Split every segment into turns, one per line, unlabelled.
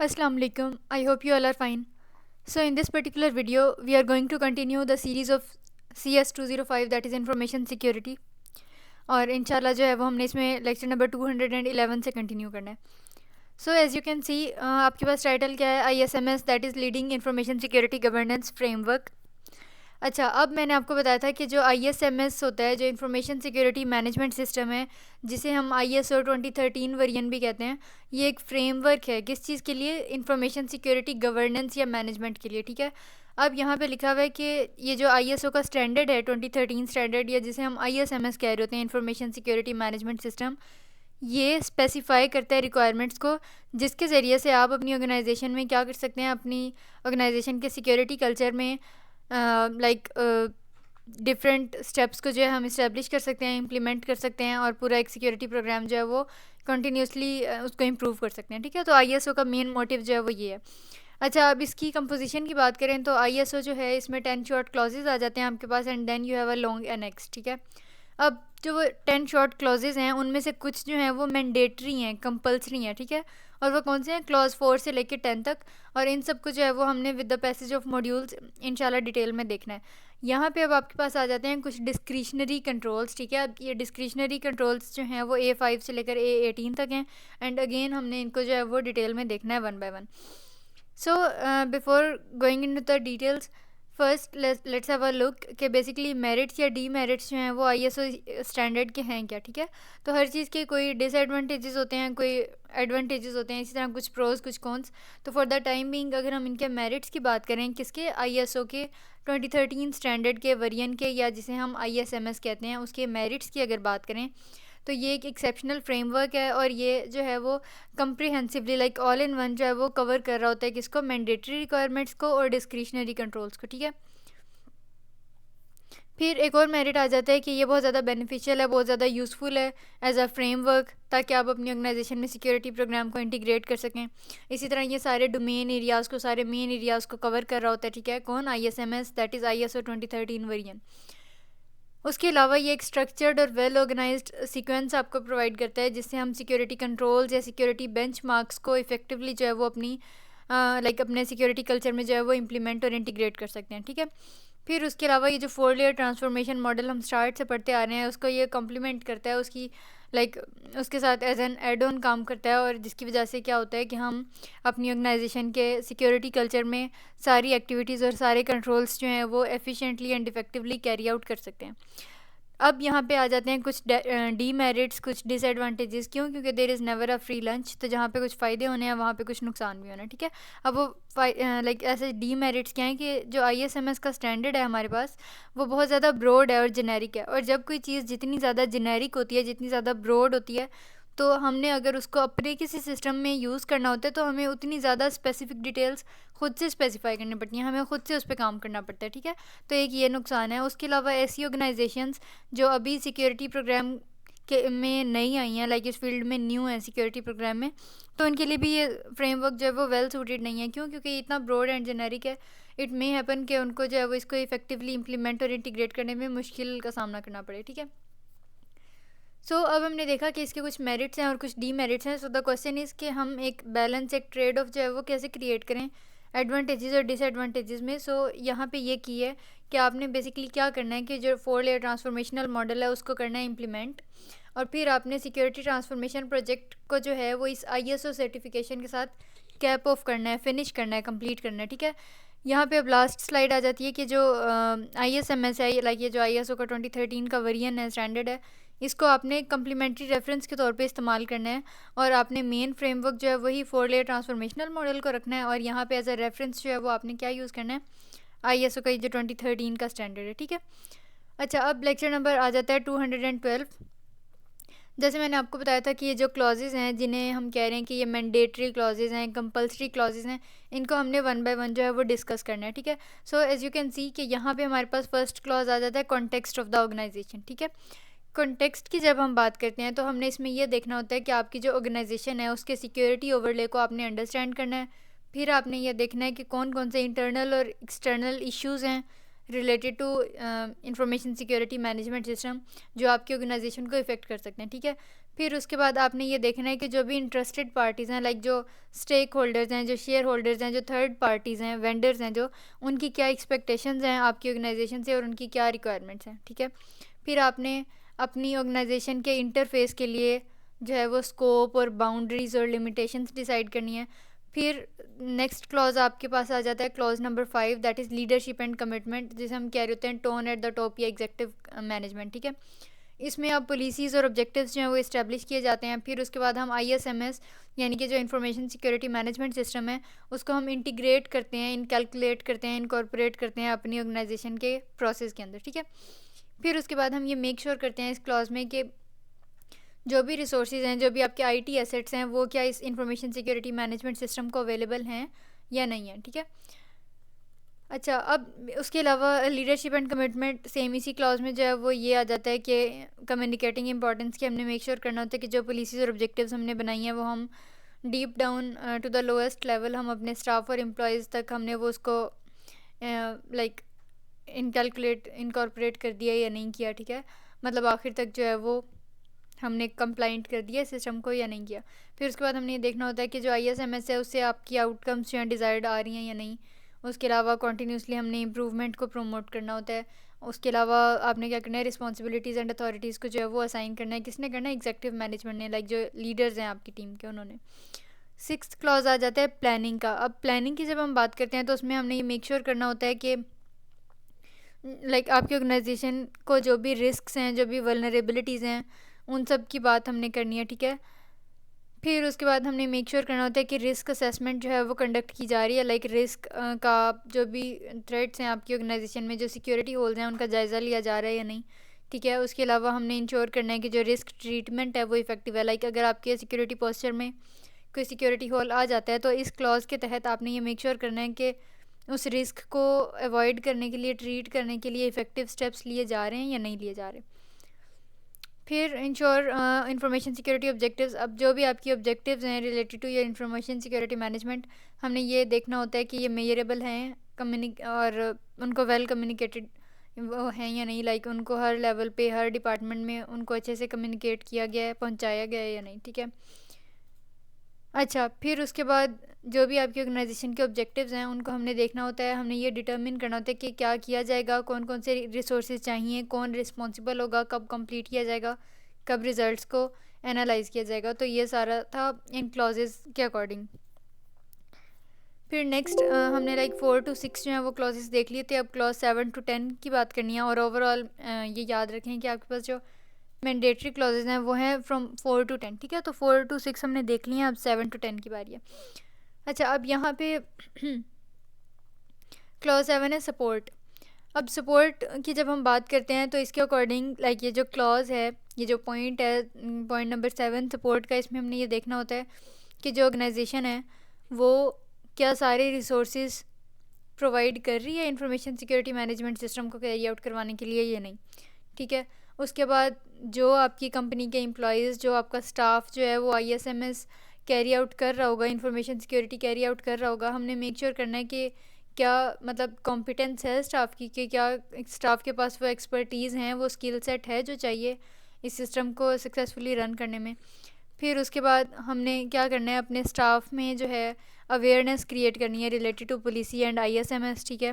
Assalamu alaikum. I hope you all are fine. So in this particular video, we are going to continue the series of CS 205 that is information security. और इंशाल्लाह जो है वो हमने इसमें lecture number 211 से continue करना है. So as you can see आपके पास टाइटल क्या है, ISMS that is leading information security governance framework. अच्छा, अब मैंने आपको बताया था कि जो ISMS होता है, जो इंफॉर्मेशन सिक्योरिटी मैनेजमेंट सिस्टम है, जिसे हम ISO 2013 वर्जन भी कहते हैं, ये एक फ्रेमवर्क है. किस चीज़ के लिए? इंफॉर्मेशन सिक्योरिटी गवर्नेंस या मैनेजमेंट के लिए. ठीक है, अब यहाँ पे लिखा हुआ है कि ये जो ISO का स्टैंडर्ड है 2013 स्टैंडर्ड, या जिसे हम ISMS कह रहे होते हैं, इंफॉर्मेशन सिक्योरिटी मैनेजमेंट सिस्टम, ये स्पेसिफाई करता है रिक्वायरमेंट्स को, जिसके ज़रिए से आप अपनी ऑर्गेनाइजेशन में क्या कर सकते हैं, अपनी ऑर्गेनाइजेशन के सिक्योरिटी कल्चर में डिफरेंट स्टेप्स को जो है हम इस्टेब्लिश कर सकते हैं, इम्प्लीमेंट कर सकते हैं, और पूरा एक सिक्योरिटी प्रोग्राम जो है वो कंटिन्यूसली उसको इम्प्रूव कर सकते हैं. ठीक है, तो ISO का मेन मोटिव जो है वो ये है. अच्छा, अब इसकी कंपोजिशन की बात करें तो ISO जो है, इसमें 10 शॉर्ट क्लॉजेज आ जाते हैं आपके पास, and then you have a long annex. ठीक है, अब जो वो 10 शॉर्ट क्लॉजेज हैं, उनमें से कुछ जो हैं वो मैंडेटरी हैं, कंपल्सरी हैं. ठीक है, और वो कौन से हैं? क्लॉज 4 से लेकर 10 तक, और इन सब को जो है वो हमने with the passage of modules इंशाल्लाह डिटेल में देखना है. यहाँ पे अब आपके पास आ जाते हैं कुछ डिस्क्रिशनरी कंट्रोल्स. ठीक है, अब ये डिस्क्रिशनरी कंट्रोल्स जो हैं वो A5 से लेकर A18 तक हैं, एंड अगेन हमने इनको जो है वो डिटेल में देखना है one by one. So before going into the details, first let's have a look कि बेसिकली मेरिट्स या डीमेरिट्स जो हैं वो ISO स्टैंडर्ड के हैं क्या. ठीक है, तो हर चीज़ के कोई डिसएडवांटेजेस होते हैं, कोई एडवांटेजेस होते हैं, इसी तरह कुछ प्रोज कुछ कॉन्स. तो फॉर द टाइम बीइंग अगर हम इनके मेरिट्स की बात करें, किसके? ISO के 2013 स्टैंडर्ड के वेरिएंट के, या जिसे हम ISMS कहते हैं, उसके मेरिट्स की अगर बात करें तो ये एक एक्सेप्शनल फ्रेमवर्क है, और ये जो है वो कंप्रिहेंसिवली लाइक ऑल इन वन जो है वो कवर कर रहा होता है किसको? मैंडेटरी रिक्वायरमेंट्स को और डिस्क्रिशनरी कंट्रोल्स को. ठीक है, फिर एक और मेरिट आ जाता है कि ये बहुत ज़्यादा बेनिफिशियल है, बहुत ज़्यादा यूज़फुल है एज अ फ्रेमवर्क, ताकि आप अपनी ऑर्गेनाइजेशन में सिक्योरिटी प्रोग्राम को इंटीग्रेट कर सकें. इसी तरह ये सारे डोमेन एरियाज़ को, सारे मेन एरियाज़ को कवर कर रहा होता है. ठीक है, कौन? ISMS that is ISO 2013 version. उसके अलावा ये एक स्ट्रक्चर्ड और वेल ऑर्गेनाइज्ड सीक्वेंस आपको प्रोवाइड करता है, जिससे हम सिक्योरिटी कंट्रोल्स या सिक्योरिटी बेंचमार्क्स को इफेक्टिवली जो है वो अपनी अपने सिक्योरिटी कल्चर में जो है वो इम्प्लीमेंट और इंटीग्रेट कर सकते हैं. ठीक है, फिर उसके अलावा ये जो 4 लेयर ट्रांसफॉर्मेशन मॉडल हम स्टार्ट से पढ़ते आ रहे हैं, उसको ये कॉम्प्लीमेंट करता है, उसकी उसके साथ एज एन एड ऑन काम करता है, और जिसकी वजह से क्या होता है कि हम अपनी ऑर्गेनाइजेशन के सिक्योरिटी कल्चर में सारी एक्टिविटीज़ और सारे कंट्रोल्स जो हैं वो efficiently and effectively carry out कर सकते हैं. अब यहाँ पे आ जाते हैं कुछ डीमेरिट्स, कुछ डिसएडवांटेजेस. क्यों? क्योंकि there is never a free lunch. तो जहाँ पे कुछ फ़ायदे होने हैं, वहाँ पे कुछ नुकसान भी होना है. ठीक है, अब वो ऐसे डीमेरिट्स क्या हैं कि जो ISMS का स्टैंडर्ड है हमारे पास, वो बहुत ज़्यादा ब्रॉड है और जेनेरिक है, और जब कोई चीज़ जितनी ज़्यादा जेनेरिक होती है, जितनी ज़्यादा ब्रॉड होती है, तो हमने अगर उसको अपने किसी सिस्टम में यूज़ करना होता है, तो हमें उतनी ज़्यादा स्पेसिफिक डिटेल्स खुद से स्पेसिफाई करनी पड़ती हैं, हमें खुद से उस पर काम करना पड़ता है. ठीक है, तो एक ये नुकसान है. उसके अलावा ऐसी ऑर्गेनाइजेशंस जो अभी सिक्योरिटी प्रोग्राम के में नई आई हैं, लाइक इस फील्ड में न्यू है सिक्योरिटी प्रोग्राम में, तो उनके लिए भी ये फ्रेमवर्क जो है वो वेल सूटेड नहीं है. क्यों? क्योंकि इतना ब्रॉड एंड जेनेरिक है. इट मे हैपन कि उनको जो है वो इसको इफेक्टिवली इम्प्लीमेंट और इंटीग्रेट करने में मुश्किल का सामना करना पड़े. ठीक है, सो अब हमने देखा कि इसके कुछ मेरिट्स हैं और कुछ डीमेरिट्स हैं. सो द क्वेश्चन इज़ कि हम एक बैलेंस, एक ट्रेड ऑफ जो है वो कैसे क्रिएट करें एडवांटेजेस और डिसएडवांटेजेस में. सो यहाँ पे ये की है कि आपने बेसिकली क्या करना है कि जो 4 लेयर ट्रांसफॉर्मेशनल मॉडल है उसको करना है इम्प्लीमेंट, और फिर आपने सिक्योरिटी ट्रांसफॉर्मेशन प्रोजेक्ट को जो है वो इस ISO सर्टिफिकेशन के साथ कैप ऑफ करना है, फिनिश करना है, कंप्लीट करना है. ठीक है, यहाँ पे अब लास्ट स्लाइड आ जाती है कि जो ISMS है, लाइक ये जो ISO का 2013 का वेरिएंट है, स्टैंडर्ड है, इसको आपने कम्प्लीमेंट्री रेफरेंस के तौर पे इस्तेमाल करना है, और आपने मेन फ्रेमवर्क जो है वही 4 लेयर ट्रांसफॉर्मेशनल मॉडल को रखना है, और यहाँ पे एज अ रेफरेंस जो है वो आपने क्या यूज़ करना है? ISO का जो 2013 का स्टैंडर्ड है. ठीक है, अच्छा, अब लेक्चर नंबर आ जाता है 212. जैसे मैंने आपको बताया था कि ये जो क्लॉजेज़ हैं, जिन्हें हम कह रहे हैं कि ये मैंडेटरी क्लॉजेज़ हैं, कंपल्सरी क्लॉजेज़ हैं, इनको हमने वन बाय वन जो है वो डिस्कस करना है. ठीक है, so as you can see कि यहाँ पे हमारे पास फर्स्ट क्लॉज आ जाता है कॉन्टेक्स्ट ऑफ द ऑर्गेनाइजेशन. ठीक है, कॉन्टेक्स्ट की जब हम बात करते हैं तो हमने इसमें यह देखना होता है कि आपकी जो ऑर्गेनाइजेशन है उसके सिक्योरिटी ओवरले को आपने अंडरस्टैंड करना है. फिर आपने यह देखना है कि कौन कौन से इंटरनल और एक्सटर्नल इश्यूज़ हैं related to information security management system, जो आपकी ऑर्गेनाइजेशन को इफ़ेक्ट कर सकते हैं. ठीक है, फिर उसके बाद आपने ये देखना है कि जो भी इंटरेस्टेड पार्टीज़ हैं, लाइक जो स्टेक होल्डर्स हैं, जो शेयर होल्डर्स हैं, जो थर्ड पार्टीज़ हैं, वेंडर्स हैं, जो उनकी क्या एक्सपेक्टेशंस हैं आपकी ऑर्गेनाइजेशन से और उनकी क्या रिक्वायरमेंट्स हैं, ठीक है। फिर आपने अपनी ऑर्गेनाइजेशन के इंटरफेस के लिए जो है वो स्कोप और बाउंड्रीज और लिमिटेशंस डिसाइड करनी है। फिर नेक्स्ट क्लॉज आपके पास आ जाता है clause number 5, that is leadership and commitment, जिसे हम कह रहे होते हैं टोन एट द टॉप या एग्जेक्टिव मैनेजमेंट, ठीक है। इसमें अब पॉलिसीज़ और ऑब्जेक्टिव्स जो हैं वो इस्टेब्लिश किए जाते हैं। फिर उसके बाद हम ISMS यानी कि जो इंफॉर्मेशन सिक्योरिटी मैनेजमेंट सिस्टम है उसको हम इंटीग्रेट करते हैं, इनकैलकुलेट करते हैं, इनकॉर्पोरेट करते हैं अपनी ऑर्गेनाइजेशन के प्रोसेस के अंदर, ठीक है। फिर उसके बाद हम ये मेक श्योर करते हैं इस क्लॉज में कि जो भी रिसोर्सेज हैं, जो भी आपके IT एसेट्स हैं, वो क्या इस इंफॉर्मेशन सिक्योरिटी मैनेजमेंट सिस्टम को अवेलेबल हैं या नहीं है, ठीक है। अच्छा, अब उसके अलावा लीडरशिप एंड कमिटमेंट सेम इसी क्लॉज में जो है वो ये आ जाता है कि कम्युनिकेटिंग इंपॉर्टेंस की हमने मेक श्योर करना होता है कि जो पॉलिसीज़ और ऑब्जेक्टिव्स हमने बनाई हैं वो हम deep down to the lowest level हम अपने स्टाफ और एम्प्लॉयज़ तक हमने वो उसको लाइक इनकॉर्पोरेट कर दिया या नहीं किया, ठीक है। मतलब आखिर तक जो है वो हमने कंप्लाइंट कर दिया सिस्टम को या नहीं किया। फिर उसके बाद हमने ये देखना होता है कि जो ISMS है उससे आपकी आउटकम्स जो हैं डिज़ायर्ड आ रही हैं या नहीं। उसके अलावा कॉन्टीन्यूसली हमने इम्प्रूवमेंट को प्रमोट करना होता है। उसके अलावा आपने क्या करना है, रिस्पॉन्सिबिलिटीज़ एंड अथॉरिटीज़ को जो है वो असाइन करना है। किसने करना है? एग्जेक्टिव मैनेजमेंट ने, लाइक जो लीडर्स हैं आपकी टीम के उन्होंने। 6th क्लॉज आ जाता है प्लानिंग का। अब प्लानिंग की जब हम बात करते हैं तो उसमें हमने ये मेक श्योर करना होता है कि लाइक आपकी ऑर्गेनाइजेशन को जो भी रिस्क्स हैं, जो भी वल्नरेबिलिटीज़ हैं, उन सब की बात हमने करनी है, ठीक है। फिर उसके बाद हमने मेक श्योर करना होता है कि रिस्क असेसमेंट जो है वो कंडक्ट की जा रही है, लाइक रिस्क का जो भी थ्रेट्स हैं आपकी ऑर्गेनाइजेशन में, जो सिक्योरिटी होल्स हैं, उनका जायज़ा लिया जा रहा है या नहीं, ठीक है। उसके अलावा हमने इंश्योर करना है कि जो रिस्क ट्रीटमेंट है वो इफेक्टिव है। लाइक अगर आपके सिक्योरिटी पोस्चर में कोई सिक्योरिटी होल आ जाता है तो इस क्लॉज के तहत आपने ये मेक श्योर करना है कि उस रिस्क को अवॉइड करने के लिए, ट्रीट करने के लिए इफ़ेक्टिव स्टेप्स लिए जा रहे हैं या नहीं लिए जा रहे। फिर इंश्योर इंफॉर्मेशन सिक्योरिटी ऑब्जेक्टिव्स। अब जो भी आपकी ऑब्जेक्टिव्स हैं related to your information security management, हमने ये देखना होता है कि ये मेजरेबल हैं और उनको वेल कम्युनिकेटेड वो हैं या नहीं, लाइक उनको हर लेवल पे, हर डिपार्टमेंट में उनको अच्छे से कम्युनिकेट किया गया है, पहुंचाया गया है या नहीं, ठीक है। अच्छा, फिर उसके बाद जो भी आपकी ऑर्गेनाइजेशन के ऑब्जेक्टिव्स हैं उनको हमने देखना होता है। हमने ये डिटरमिन करना होता है कि क्या किया जाएगा, कौन कौन से रिसोर्सेज चाहिए, कौन रिस्पॉन्सिबल होगा, कब कंप्लीट किया जाएगा, कब रिजल्ट्स को एनालाइज किया जाएगा। तो ये सारा था इन क्लॉजेस के अकॉर्डिंग। फिर नेक्स्ट हमने लाइक 4 to 6 जो है वो क्लॉजेस देख लिए थे। अब क्लॉज 7 to 10 की बात करनी है। और ओवरऑल ये याद रखें कि आपके पास जो मैंडेटरी क्लॉजेज हैं वो हैं फ्रॉम 4 to 10, ठीक है। तो 4 to 6 हमने देख लिए हैं, अब 7 to 10 की बारी है। अच्छा, अब यहाँ पे क्लॉज 7 है सपोर्ट। अब सपोर्ट की जब हम बात करते हैं तो इसके अकॉर्डिंग लाइक ये जो क्लॉज है, ये जो पॉइंट है, पॉइंट नंबर 7 सपोर्ट का, इसमें हमने ये देखना होता है कि जो ऑर्गेनाइजेशन है वो क्या सारे रिसोर्सेज प्रोवाइड कर रही है इंफॉर्मेशन सिक्योरिटी मैनेजमेंट सिस्टम को कैरी आउट करवाने के लिए या नहीं, ठीक है। उसके बाद जो आपकी कंपनी के एम्प्लॉयज़, जो आपका स्टाफ जो है वो ISMS कैरी आउट कर रहा होगा, इंफॉर्मेशन सिक्योरिटी कैरी आउट कर रहा होगा, हमने मेक श्योर करना है कि क्या मतलब कॉम्पिटेंस है स्टाफ की, कि क्या स्टाफ के पास वो एक्सपर्टीज़ हैं, वो स्किल सेट है जो चाहिए इस सिस्टम को सक्सेसफुली रन करने में। फिर उसके बाद हमने क्या करना है, अपने स्टाफ में जो है अवेयरनेस क्रिएट करनी है related to policy and ISMS, ठीक है।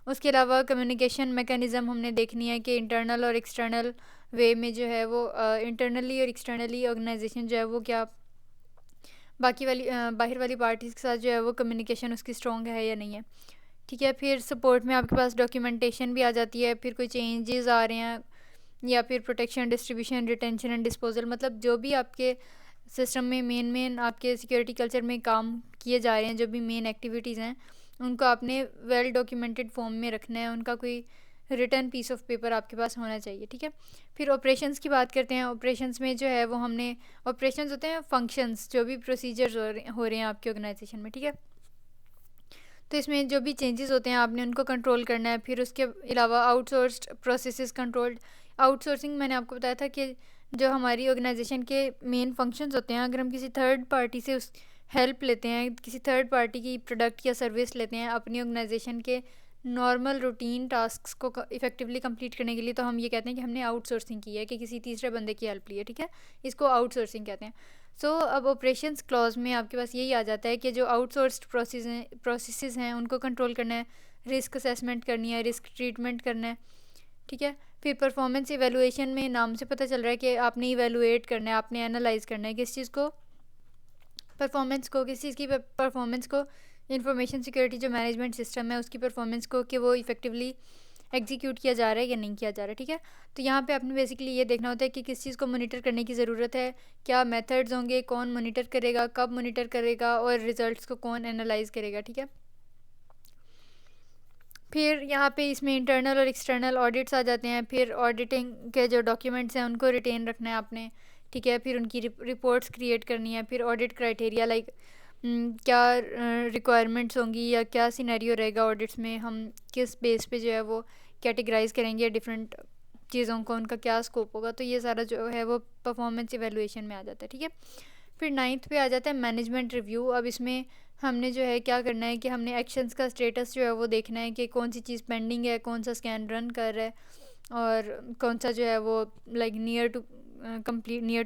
उसके अलावा कम्युनिकेशन मैकेनिज़्म हमने देखनी है कि इंटरनल और एक्सटर्नल वे में जो है वो इंटरनली और एक्सटर्नली ऑर्गेनाइजेशन जो है वो क्या बाकी वाली बाहर वाली पार्टीज़ के साथ जो है वो कम्युनिकेशन उसकी स्ट्रॉन्ग है या नहीं है, ठीक है। फिर सपोर्ट में आपके पास डॉक्यूमेंटेशन भी आ जाती है। फिर कोई चेंजेस आ रहे हैं या फिर protection, distribution, retention and disposal, मतलब जो भी आपके सिस्टम में मेन आपके सिक्योरिटी कल्चर में काम किए जा रहे हैं, जो भी मेन एक्टिविटीज़ हैं, उनको आपने वेल डॉक्यूमेंटेड फॉर्म में रखना है। उनका कोई रिटर्न पीस ऑफ पेपर आपके पास होना चाहिए, ठीक है। फिर ऑपरेशंस की बात करते हैं। ऑपरेशंस में जो है वो हमने, ऑपरेशंस होते हैं फंक्शंस, जो भी प्रोसीजर्स हो रहे हैं आपके ऑर्गेनाइजेशन में, ठीक है। तो इसमें जो भी चेंजेस होते हैं आपने उनको कंट्रोल करना है। फिर उसके अलावा आउटसोर्स्ड प्रोसेसेस कंट्रोल्ड। आउटसोर्सिंग मैंने आपको बताया था कि जो हमारी ऑर्गेनाइजेशन के मेन फंक्शंस होते हैं, अगर हम किसी थर्ड पार्टी से उस हेल्प लेते हैं, किसी थर्ड पार्टी की प्रोडक्ट या सर्विस लेते हैं अपनी ऑर्गेनाइजेशन के नॉर्मल रूटीन टास्क को इफ़ेक्टिवली कंप्लीट करने के लिए तो हम ये कहते हैं कि हमने आउटसोर्सिंग की है, कि किसी तीसरे बंदे की हेल्प ली है, ठीक है, इसको आउटसोर्सिंग कहते हैं। सो अब ऑपरेशंस क्लॉज में आपके पास यही आ जाता है कि जो आउटसोर्स्ड प्रोसेसेस हैं उनको कंट्रोल करना है, रिस्क असेसमेंट करनी है, रिस्क ट्रीटमेंट करना है, ठीक है। फिर परफॉर्मेंस इवेलुएशन में नाम से पता चल रहा है कि आपने इवेलुएट करना है, आपने एनालाइज करना है किस चीज़ को, परफॉर्मेंस को, किस चीज़ की परफॉर्मेंस को, इंफॉर्मेशन सिक्योरिटी जो मैनेजमेंट सिस्टम है उसकी परफॉर्मेंस को, कि वो इफेक्टिवली एग्जीक्यूट किया जा रहा है या नहीं किया जा रहा है, ठीक है। तो यहाँ पे आपने बेसिकली ये देखना होता है कि किस चीज़ को मॉनिटर करने की ज़रूरत है, क्या मेथड्स होंगे, कौन मॉनिटर करेगा, कब मॉनिटर करेगा, और रिजल्ट्स को कौन एनालाइज करेगा, ठीक है। फिर यहाँ पे इसमें इंटरनल और एक्सटर्नल ऑडिट्स आ जाते हैं। फिर ऑडिटिंग के जो डॉक्यूमेंट्स हैं उनको रिटेन रखना है आपने, ठीक है। फिर उनकी रिपोर्ट्स क्रिएट करनी है। फिर ऑडिट क्राइटेरिया लाइक क्या रिक्वायरमेंट्स होंगी या क्या सिनेरियो रहेगा ऑडिट्स में, हम किस बेस पे जो है वो कैटेगराइज करेंगे डिफरेंट चीज़ों को, उनका क्या स्कोप होगा। तो ये सारा जो है वो परफॉर्मेंस इवेलुएशन में आ जाता है, ठीक है। फिर 9th पे आ जाता है मैनेजमेंट रिव्यू। अब इसमें हमने जो है क्या करना है कि हमने एक्शंस का स्टेटस जो है वो देखना है कि कौन सी चीज़ पेंडिंग है, कौन सा स्कैन रन कर रहा है, और कौन सा जो है वो like near to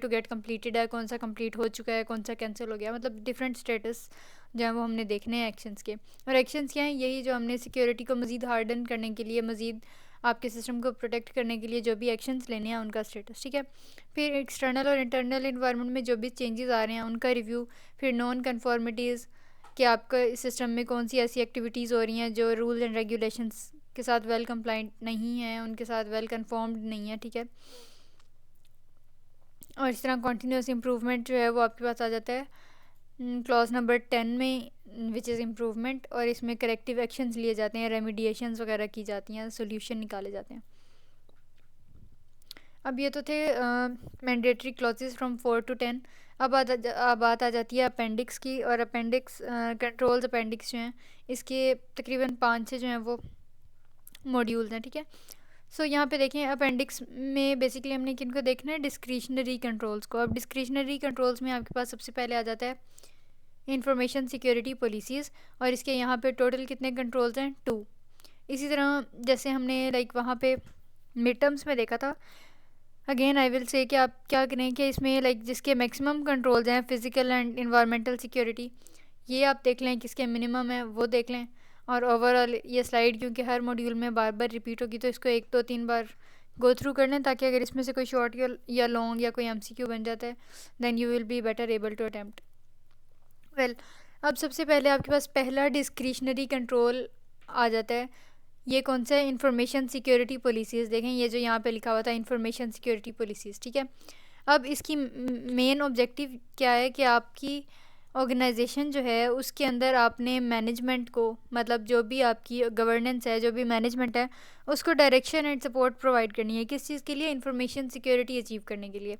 get completed है, कौन सा कंप्लीट हो चुका है, कौन सा कैंसिल हो गया। मतलब डिफरेंट स्टेटस जो है वो हमने देखने हैं एक्शंस के। और एक्शंस क्या हैं, यही जो हमने सिक्योरिटी को मज़ीद हार्डन करने के लिए, मज़ीद आपके सिस्टम को प्रोटेक्ट करने के लिए जो भी एक्शंस लेने हैं उनका स्टेटस, ठीक है। फिर एक्सटर्नल और इंटरनल इन्वायरमेंट में जो भी चेंजेस आ रहे हैं उनका रिव्यू। फिर नॉन कन्फॉर्मिटीज़, कि आपका सिस्टम में कौन सी ऐसी एक्टिविटीज़ हो रही हैं जो रूल्स एंड रेगुलेशंस के साथ वेल कंप्लाइंट नहीं है, उनके साथ वेल कन्फर्म्ड नहीं है, ठीक है। और इस तरह कॉन्टीन्यूस इम्प्रूवमेंट जो है वो आपके पास आ जाता है क्लॉज नंबर 10 में, विच इज़ इम्प्रूवमेंट। और इसमें करेक्टिव एक्शंस लिए जाते हैं, रेमिडिएशंस वगैरह की जाती हैं, सोल्यूशन निकाले जाते हैं। अब ये तो थे मैंडेटरी क्लॉजेस फ्रॉम 4 to 10। अब बात आ जाती है अपेंडिक्स की। और अपेंडिक्स कंट्रोल्स अपेंडिक्स जो हैं इसके तकरीबन 5 से जो हैं वो मॉड्यूल्स हैं, ठीक है। सो यहाँ पे देखें अपेंडिक्स में बेसिकली हमने किनको देखना है, डिस्क्रिशनरी कंट्रोल्स को। अब डिस्क्रिशनरी कंट्रोल्स में आपके पास सबसे पहले आ जाता है इंफॉर्मेशन सिक्योरिटी पॉलिसीज़। और इसके यहाँ पे टोटल कितने कंट्रोल्स हैं, 2। इसी तरह जैसे हमने लाइक वहाँ पे मिड टर्म्स में देखा था, अगेन आई विल से कि आप क्या करें कि इसमें लाइक जिसके मैक्सिमम कंट्रोल्स हैं, फिज़िकल एंड इन्वायरमेंटल सिक्योरिटी, ये आप देख लें, किसके मिनिमम है वो देख लें। और ओवरऑल ये स्लाइड क्योंकि हर मॉड्यूल में बार बार रिपीट होगी तो इसको 1 2 3 बार गो थ्रू कर लें, ताकि अगर इसमें से कोई शॉर्ट या लॉन्ग या कोई MCQ बन जाता है then you will be better able to attempt well. अब सबसे पहले आपके पास पहला डिस्क्रिशनरी कंट्रोल आ जाता है। ये कौन सा है, इंफॉर्मेशन सिक्योरिटी पॉलिसीज़। देखें ये जो यहाँ पे लिखा हुआ था इंफॉर्मेशन सिक्योरिटी पॉलिसीज़, ठीक है। अब इसकी मेन ऑब्जेक्टिव क्या है कि आपकी ऑर्गेनाइजेशन जो है उसके अंदर आपने मैनेजमेंट को, मतलब जो भी आपकी गवर्नेंस है, जो भी मैनेजमेंट है, उसको डायरेक्शन एंड सपोर्ट प्रोवाइड करनी है। किस चीज़ के लिए, इंफॉर्मेशन सिक्योरिटी अचीव करने के लिए।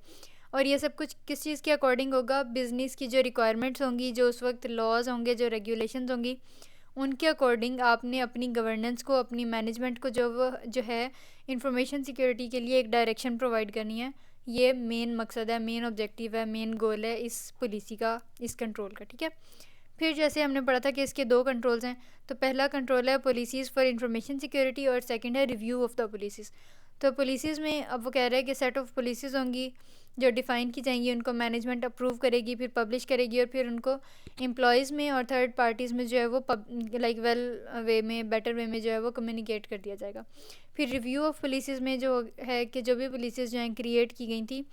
और ये सब कुछ किस चीज़ के अकॉर्डिंग होगा, बिज़नेस की जो रिक्वायरमेंट्स होंगी, जो उस वक्त लॉज होंगे, जो रेगुलेशंस होंगी, उनके अकॉर्डिंग आपने अपनी गवर्नेंस को, अपनी मैनेजमेंट को जो है इंफॉर्मेशन सिक्योरिटी के लिए एक डायरेक्शन प्रोवाइड करनी है। ये मेन मकसद है, मेन ऑब्जेक्टिव है, मेन गोल है इस पॉलिसी का, इस कंट्रोल का, ठीक है। फिर जैसे हमने पढ़ा था कि इसके 2 कंट्रोल्स हैं। तो पहला कंट्रोल है पॉलिसीज़ फॉर इंफॉर्मेशन सिक्योरिटी और सेकंड है रिव्यू ऑफ द पॉलिसीज़। तो पॉलिसीज़ में अब वो कह रहे हैं कि सेट ऑफ पॉलिसीज़ होंगी जो डिफ़ाइन की जाएंगी, उनको मैनेजमेंट अप्रूव करेगी, फिर पब्लिश करेगी, और फिर उनको एम्प्लॉयज़ में और थर्ड पार्टीज़ में जो है वो लाइक वेल वे में, बेटर वे में जो है वो कम्युनिकेट कर दिया जाएगा। फिर रिव्यू ऑफ पॉलिसीज़ में जो है कि जो भी पॉलिसीज़ जो हैं क्रिएट की गई थी,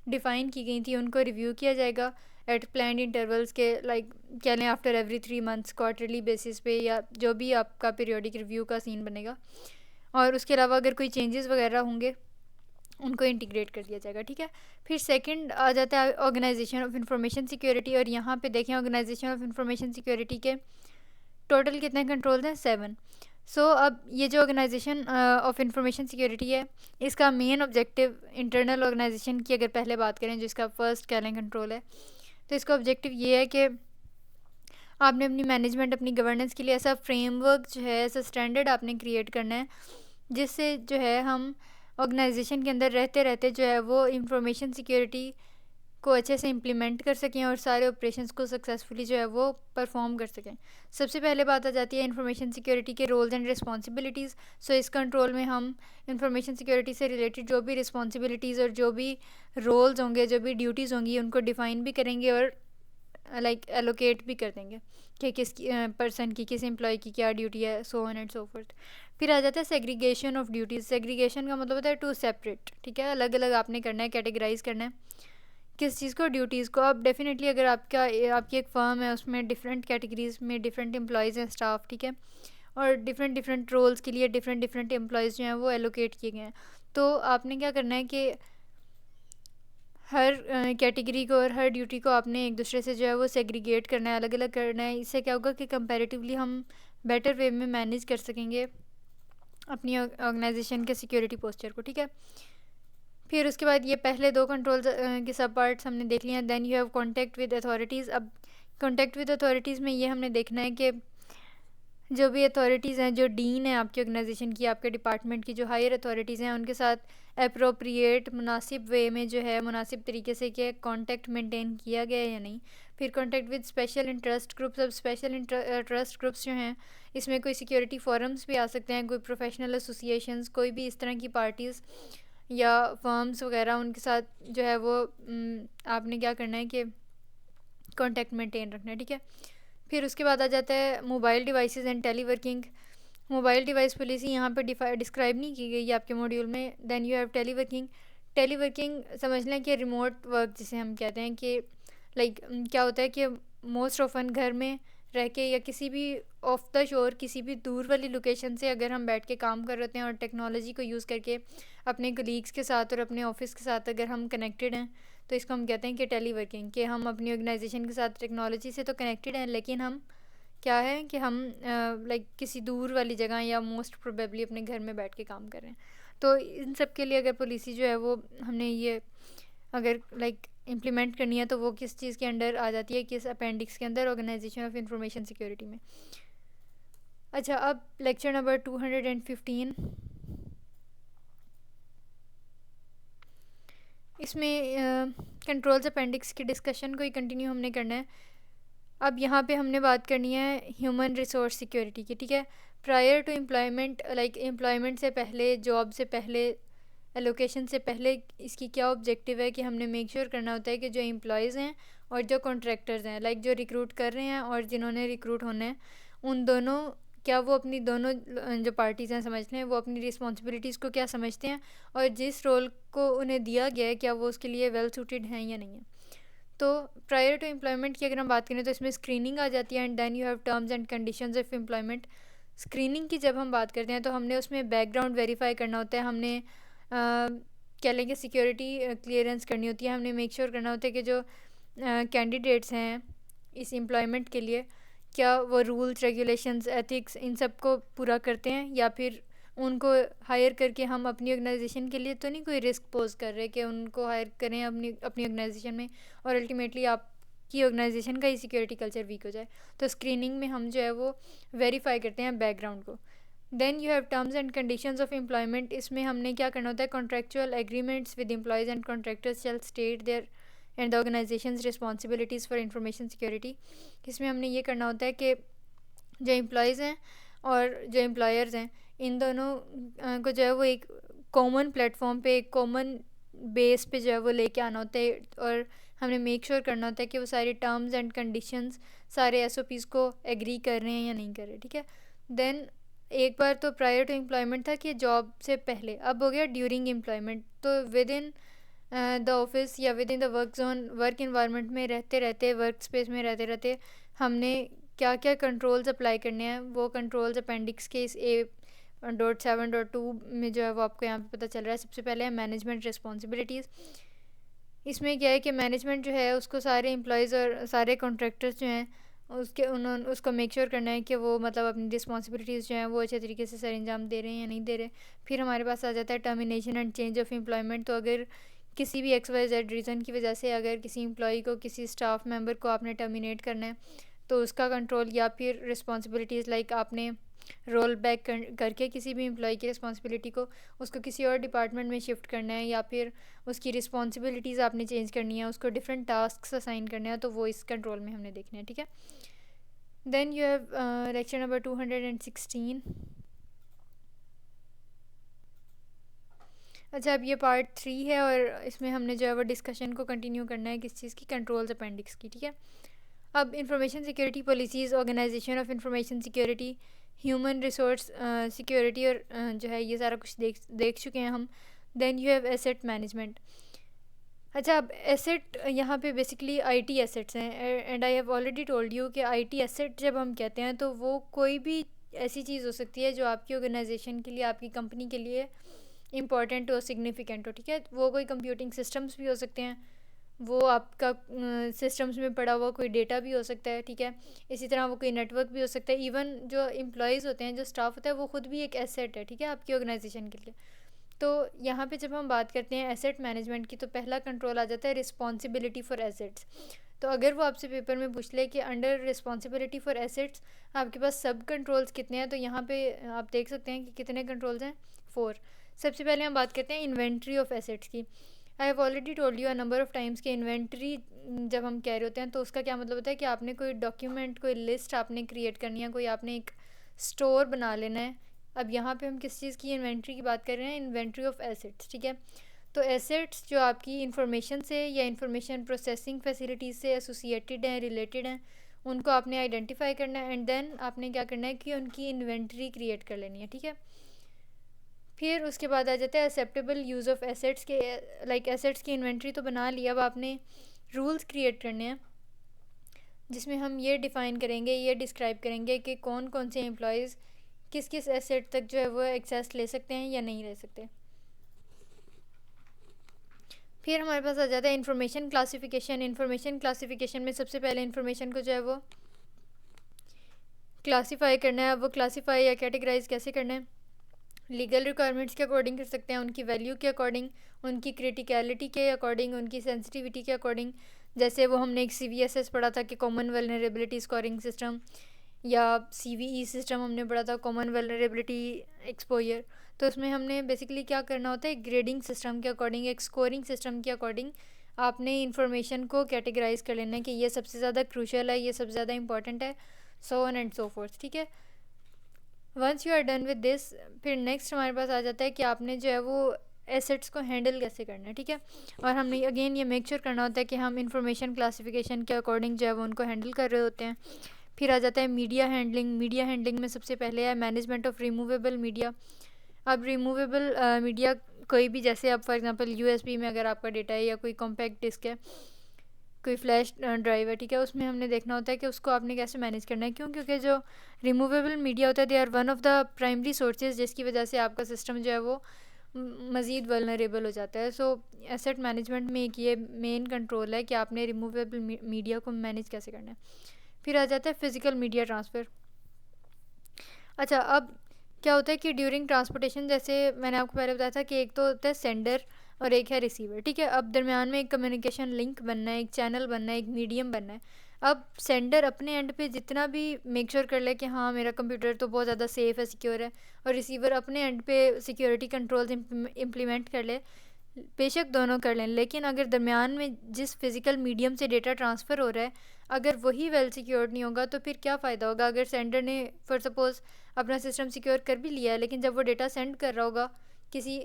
डिफ़ाइन की गई थी, उनको रिव्यू किया जाएगा एट प्लान्ड इंटरवल्स के, लाइक कह लें after every 3 months, quarterly basis पे, या जो भी आपका पीरियोडिक रिव्यू का सीन बनेगा। और उसके अलावा अगर कोई चेंजेस वगैरह होंगे उनको इंटीग्रेट कर दिया जाएगा, ठीक है। फिर सेकंड आ जाता है ऑर्गेनाइजेशन ऑफ इंफॉर्मेशन सिक्योरिटी। और यहाँ पे देखें ऑर्गेनाइजेशन ऑफ इंफॉर्मेशन सिक्योरिटी के टोटल कितने कंट्रोल्स हैं, 7। सो अब ये जो ऑर्गेनाइजेशन ऑफ इंफॉर्मेशन सिक्योरिटी है, इसका मेन ऑब्जेक्टिव इंटरनल ऑर्गेनाइजेशन की अगर पहले बात करें, जिसका फर्स्ट कैलें कंट्रोल है, तो इसका ऑब्जेक्टिव ये है कि आपने अपनी मैनेजमेंट, अपनी गवर्नेंस के लिए ऐसा फ्रेमवर्क जो है, ऐसा स्टैंडर्ड आपने क्रिएट करना है जिससे जो है हम ऑर्गेनाइजेशन के अंदर रहते रहते जो है वो इंफॉर्मेशन सिक्योरिटी को अच्छे से इम्प्लीमेंट कर सकें और सारे ऑपरेशंस को सक्सेसफुली जो है वो परफॉर्म कर सकें। सबसे पहले बात आ जाती है इंफॉर्मेशन सिक्योरिटी के रोल्स एंड रिस्पॉन्सिबिलिटीज़। सो इस कंट्रोल में हम इंफॉर्मेशन सिक्योरिटी से रिलेटेड जो भी रिस्पॉन्सिबिलिटीज़ और जो भी रोल्स होंगे, जो भी ड्यूटीज़ होंगी, उनको डिफ़ाइन भी करेंगे और एलोकेट भी कर देंगे कि किस पर्सन की, किस एम्प्लॉय की क्या ड्यूटी है, so on and so fourth. फिर आ जाता है सेग्रीगेशन ऑफ ड्यूटीज़। सेग्रीगेशन का मतलब होता है टू सेपरेट, ठीक है, अलग अलग आपने करना है, कैटेगराइज करना है किस चीज़ को, ड्यूटीज़ को। अब डेफिनेटली अगर आपकी एक फ़र्म है, उसमें डिफरेंट कैटेगरीज में डिफरेंट एम्प्लॉयज़ हैं, स्टाफ, ठीक है, और डिफरेंट डिफरेंट रोल्स के लिए डिफरेंट डिफरेंट एम्प्लॉयज़ जो हैं वो एलोकेट किए गए हैं। तो आपने क्या करना है कि हर कैटेगरी को और हर ड्यूटी को आपने एक दूसरे से जो है वो सेग्रीगेट करना है, अलग अलग करना है। इससे क्या होगा कि कंपैरेटिवली हम बेटर वे में मैनेज कर सकेंगे अपनी ऑर्गेनाइजेशन के सिक्योरिटी पोस्चर को, ठीक है। फिर उसके बाद ये पहले दो कंट्रोल के सब पार्ट्स हमने देख लिए हैं। Then you have contact with authorities. अब कॉन्टैक्ट विद अथॉरिटीज़ में ये हमने देखना है कि जो भी अथॉरिटीज़ हैं, जो डीन है आपकी ऑर्गेनाइजेशन की, आपके डिपार्टमेंट की जो हायर अथॉरिटीज़ हैं, उनके साथ अप्रोप्रिएट मुनासिब वे में जो है मुनासिब तरीके से क्या कॉन्टैक्ट मेंटेन किया गया है या नहीं। फिर contact with special interest groups. अब स्पेशल इंटरेस्ट ग्रुप्स जो हैं, इसमें कोई सिक्योरिटी फोरम्स भी आ सकते हैं, कोई प्रोफेशनल एसोसिएशंस, कोई भी इस तरह की पार्टीज़ या फर्म्स वगैरह, उनके साथ जो है वो आपने क्या करना है कि कॉन्टैक्ट मेंटेन रखना है, ठीक है। फिर उसके बाद आ जाता है mobile devices and teleworking. Mobile device policy यहाँ पर डिस्क्राइब नहीं की गई है आपके मॉड्यूल में। Then you have teleworking. Teleworking समझ लें कि रिमोट वर्क जिसे हम कहते हैं कि क्या होता है कि मोस्ट ऑफन घर में रह के या किसी भी ऑफ द शोर, किसी भी दूर वाली लोकेशन से अगर हम बैठ के काम कर रहे हैं और टेक्नोलॉजी को यूज़ करके अपने कलीग्स के साथ और अपने ऑफिस के साथ अगर हम कनेक्टेड हैं, तो इसको हम कहते हैं कि टेली वर्किंग, कि हम अपनी ऑर्गेनाइजेशन के साथ टेक्नोलॉजी से तो कनेक्टेड हैं, लेकिन हम क्या है कि हम किसी दूर वाली जगह या मोस्ट प्रोबेबली अपने घर में बैठ के काम कर रहे हैं। तो इन सब के लिए अगर पॉलिसी जो है वो हमने ये अगर इम्प्लीमेंट करनी है, तो वो किस चीज़ के अंडर आ जाती है, किस अपेंडिक्स के अंदर, ऑर्गेनाइजेशन ऑफ इंफॉर्मेशन सिक्योरिटी में। अच्छा, अब लेक्चर नंबर 215, इसमें कंट्रोल्स अपेंडिक्स की डिस्कशन को ही कंटिन्यू हमने करना है। अब यहाँ पे हमने बात करनी है ह्यूमन रिसोर्स सिक्योरिटी की, ठीक है। प्रायर टू एम्प्लॉयमेंट, एम्प्लॉयमेंट से पहले, जॉब से पहले, एलोकेशन से पहले, इसकी क्या ऑब्जेक्टिव है कि हमने मेक श्योर करना होता है कि जो एम्प्लॉयज़ हैं और जो कॉन्ट्रैक्टर्स हैं, जो रिक्रूट कर रहे हैं और जिन्होंने रिक्रूट होना है, उन दोनों क्या वो अपनी दोनों जो पार्टीज़ हैं समझ लें, वो अपनी रिस्पॉन्सिबिलिटीज़ को क्या समझते हैं और जिस रोल को उन्हें दिया गया है क्या वो उसके लिए वेल सूटेड हैं या नहीं है। तो प्रायर टू एम्प्लॉयमेंट की अगर हम बात करें तो इसमें स्क्रीनिंग आ जाती है, and then you have terms and conditions of employment. Screening की जब हम बात करते हैं तो हमने उसमें बैकग्राउंड वेरीफाई करना होता है, हमने क्या लेंगे सिक्योरिटी क्लियरेंस करनी होती है, हमने मेक श्योर करना होता है कि जो कैंडिडेट्स हैं इस एम्प्लॉयमेंट के लिए क्या वो रूल्स, रेगुलेशंस, एथिक्स, इन सब को पूरा करते हैं, या फिर उनको हायर करके हम अपनी ऑर्गेनाइजेशन के लिए तो नहीं कोई रिस्क पोज कर रहे कि उनको हायर करें अपनी अपनी ऑर्गेनाइजेशन में और अल्टीमेटली आपकी ऑर्गेनाइजेशन का ही सिक्योरिटी कल्चर वीक हो जाए। तो स्क्रीनिंग में हम जो है वो वेरीफाई करते हैं बैकग्राउंड को। Then you have terms and conditions of employment. इसमें हमने क्या करना होता है, contractual agreements with employees and contractors shall state their and the organisation's responsibilities for information security. इसमें हमने ये करना होता है कि जो एम्प्लॉयज़ हैं और जो एम्प्लॉयर्स हैं, इन दोनों को जो है वो एक कॉमन प्लेटफॉर्म पे, एक कॉमन बेस पे जो है वो लेके आना होता है और हमने मेक श्योर करना होता है कि वो सारे टर्म्स एंड कंडीशंस, सारे SOPs को एग्री कर रहे हैं या नहीं कर रहे, ठीक है। देन एक बार तो प्रायर टू एम्प्लॉयमेंट था कि जॉब से पहले, अब हो गया ड्यूरिंग एम्प्लॉयमेंट। तो विद इन द ऑफिस या with in the work zone, work environment में रहते रहते, वर्क स्पेस में रहते रहते हमने क्या क्या कंट्रोल्स अप्लाई करने हैं, वो कंट्रोल्स अपेंडिक्स के इस A.7.2 में जो है वो आपको यहाँ पे पता चल रहा है। सबसे पहले है मैनेजमेंट रिस्पॉन्सिबिलिटीज़। इसमें क्या है कि मैनेजमेंट जो है उसको सारे एम्प्लॉयज़ और सारे कॉन्ट्रैक्टर्स जो हैं उसको मेक श्योर करना है कि वो अपनी रिस्पॉन्सिबिलिटीज़ जो हैं वो अच्छे तरीके से सर अंजाम दे रहे हैं या नहीं दे रहे। फिर हमारे पास आ जाता है termination and change of employment. तो अगर किसी भी XYZ रीज़न की वजह से अगर किसी एम्प्लॉई को, किसी स्टाफ मेंबर को आपने टर्मिनेट करना है, तो उसका कंट्रोल, या फिर रिस्पॉन्सिबिलिटीज़ लाइक आपने रोल बैक करके किसी भी एम्प्लॉय की रिस्पॉन्सिबिलिटी को उसको किसी और डिपार्टमेंट में शिफ्ट करना है, या फिर उसकी रिस्पॉन्सिबिलिटीज़ आपने चेंज करनी है, उसको डिफरेंट टास्क असाइन करना है, तो वो इस कंट्रोल में हमने देखना है, ठीक है। Then you have lecture number 216। अच्छा, अब ये पार्ट 3 है और इसमें हमने जो है वो डिस्कशन को कंटिन्यू करना है किस चीज़ की, कंट्रोल्स अपेंडिक्स की, ठीक है। अब information security policies, organisation of information security, human resource security, और जो है ये सारा कुछ देख चुके हैं हम। Then you have asset management. अच्छा, अब एसेट यहाँ पे बेसिकली आईटी एसेट्स हैं, and I have already told you कि आईटी एसेट जब हम कहते हैं तो वो कोई भी ऐसी चीज़ हो सकती है जो आपकी ऑर्गेनाइजेशन के लिए, आपकी कंपनी के लिए इम्पॉर्टेंट हो, सिग्निफिकेंट हो, ठीक है। वो कोई कंप्यूटिंग सिस्टम्स भी हो सकते हैं, वो आपका सिस्टम्स में पड़ा हुआ कोई डेटा भी हो सकता है, ठीक है। इसी तरह वो कोई नेटवर्क भी हो सकता है, इवन जो एम्प्लॉयज़ होते हैं, जो स्टाफ होता है, वो खुद भी एक एसेट है, ठीक है, आपकी ऑर्गेनाइजेशन के लिए। तो यहाँ पे जब हम बात करते हैं एसेट मैनेजमेंट की, तो पहला कंट्रोल आ जाता है रिस्पॉन्सिबिलिटी फॉर एसेट्स। तो अगर वो आपसे पेपर में पूछ ले कि अंडर रिस्पॉन्सिबिलिटी फॉर एसेट्स आपके पास सब कंट्रोल्स कितने हैं, तो यहाँ पे आप देख सकते हैं कि कितने कंट्रोल्स हैं, 4। सबसे पहले हम बात करते हैं इन्वेंट्री ऑफ एसेट्स की। आई have already told you a number of times कि इन्वेंट्री जब हम कह रहे होते हैं तो उसका क्या मतलब होता है कि आपने कोई डॉक्यूमेंट, कोई लिस्ट आपने क्रिएट करनी है, कोई आपने एक स्टोर बना लेना है। अब यहाँ पे हम किस चीज़ की इन्वेंट्री की बात कर रहे हैं, इन्वेंट्री ऑफ एसेट्स, ठीक है। तो एसेट्स जो आपकी इंफॉर्मेशन से या इंफॉर्मेशन प्रोसेसिंग फैसिलिटीज़ से एसोसिएटेड हैं, रिलेटेड हैं, उनको आपने आइडेंटिफाई करना है, एंड देन आपने क्या करना है कि उनकी इन्वेंट्री क्रिएट कर लेनी है, ठीक है। फिर उसके बाद आ जाता है एक्सेप्टेबल यूज़ ऑफ एसेट्स के, लाइक एसेट्स की इन्वेंट्री तो बना लिया, अब आपने रूल्स क्रिएट करने हैं जिसमें हम ये डिफ़ाइन करेंगे, ये डिस्क्राइब करेंगे कि कौन कौन से एम्प्लॉयज़ किस किस एसेट तक जो है वो एक्सेस ले सकते हैं या नहीं ले सकते। फिर हमारे पास आ जाता है इंफॉर्मेशन क्लासिफिकेशन। इंफॉर्मेशन क्लासिफिकेशन में सबसे पहले इंफॉर्मेशन को जो है वो क्लासीफाई करना है। अब वो क्लासीफाई या कैटेगराइज कैसे करना है, लीगल रिक्वायरमेंट्स के अकॉर्डिंग कर सकते हैं, उनकी वैल्यू के अकॉर्डिंग, उनकी क्रिटिकलिटी के अकॉर्डिंग, उनकी सेंसिटिविटी के अकॉर्डिंग। जैसे वो हमने एक CVSS पढ़ा था कि कॉमन वल्नरेबिलिटी स्कोरिंग सिस्टम, या CVE सिस्टम हमने पढ़ा था, कॉमन वल्नरेबिलिटी एक्सपोजर। तो उसमें हमने बेसिकली क्या करना होता है, ग्रेडिंग सिस्टम के अकॉर्डिंग, एक स्कोरिंग सिस्टम के अकॉर्डिंग आपने इंफॉर्मेशन को कैटेगराइज कर लेना है कि ये सबसे ज़्यादा क्रूशल है, ये सबसे ज़्यादा इंपॉर्टेंट है, so on and so fourth, ठीक है। Once you are done with this, फिर नेक्स्ट हमारे पास आ जाता है कि आपने जो है वो एसेट्स को हैंडल कैसे करना है, ठीक है। और हमने अगेन ये मेक श्योर करना होता है कि हम इंफॉर्मेशन क्लासिफिकेशन के अकॉर्डिंग जो है वो उनको हैंडल कर रहे होते हैं। फिर आ जाता है मीडिया हैंडलिंग। मीडिया हैंडलिंग में सबसे पहले है मैनेजमेंट ऑफ रिमूवेबल मीडिया। अब रिमूवेबल मीडिया कोई भी, जैसे अब फॉर एग्जांपल USB में अगर आपका डेटा है, या कोई कॉम्पैक्ट डिस्क है, कोई फ्लैश ड्राइव है, ठीक है, उसमें हमने देखना होता है कि उसको आपने कैसे मैनेज करना है। क्यों? क्योंकि जो रिमूवेबल मीडिया होता है, they are one of the primary sources जिसकी वजह से आपका सिस्टम जो है वो मज़ीद वल्नरेबल हो जाता है। सो एसेट मैनेजमेंट में एक ये मेन कंट्रोल है कि आपने रिमूवेबल मीडिया को मैनेज कैसे करना है। फिर आ जाता है फ़िज़िकल मीडिया ट्रांसफ़र। अच्छा, अब क्या होता है कि ड्यूरिंग ट्रांसपोर्टेशन, जैसे मैंने आपको पहले बताया था कि एक तो होता है सेंडर और एक है रिसीवर, ठीक है। अब दरमियान में एक कम्युनिकेशन लिंक बनना है, एक चैनल बनना है, एक मीडियम बनना है। अब सेंडर अपने एंड पे जितना भी मेक श्योर कर ले कि हाँ मेरा कंप्यूटर तो बहुत ज़्यादा सेफ़ है, सिक्योर है, और रिसीवर अपने एंड पे सिक्योरिटी कंट्रोल्स इम्प्लीमेंट कर ले, बेशक दोनों कर लें, लेकिन अगर दरमियान में जिस फिज़िकल मीडियम से डेटा ट्रांसफ़र हो रहा है अगर वही वेल सिक्योर्ड नहीं होगा, तो फिर क्या फ़ायदा होगा। अगर सेंडर ने फॉर सपोज़ अपना सिस्टम सिक्योर कर भी लिया है, लेकिन जब वो डेटा सेंड कर रहा होगा किसी